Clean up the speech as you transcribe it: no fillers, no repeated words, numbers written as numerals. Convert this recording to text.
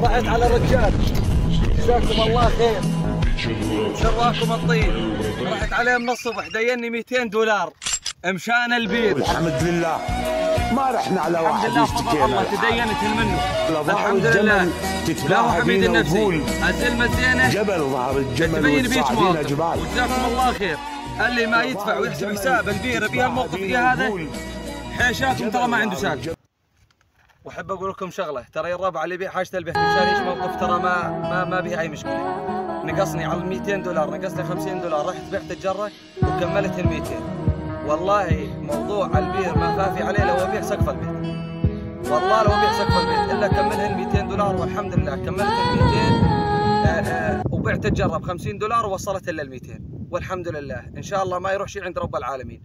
طلعت على الرجال، جزاكم الله خير، شراكم الطيب. رحت عليه من الصبح ديني 200 دولار مشان البير. الحمد لله ما رحنا على واحد يشتكي الله تدينت منه الحمد لله. لا حميد النفسي الزلمه الزينه جبل ظهر الجبل تبين بيك مواقف، جبال. وجزاكم الله خير. اللي ما يدفع ويحسب حساب البير بهالموقف هذا حيشاكم ترى ما عنده سالفه. واحب اقول لكم شغله، ترى الربع اللي يبيع حاجه البيت مشان يعيش موقف ترى ما به اي مشكله. نقصني على 200 دولار، نقصني 50 دولار، رحت بعت الجره وكملت ال 200. والله موضوع البير ما خافي عليه لو ابيع سقف البيت، والله لو ابيع سقف البيت الا كملها ال 200 دولار. والحمد لله كملت ال 200 وبعت الجره ب 50 دولار ووصلت الا ال 200. والحمد لله ان شاء الله ما يروح شيء عند رب العالمين.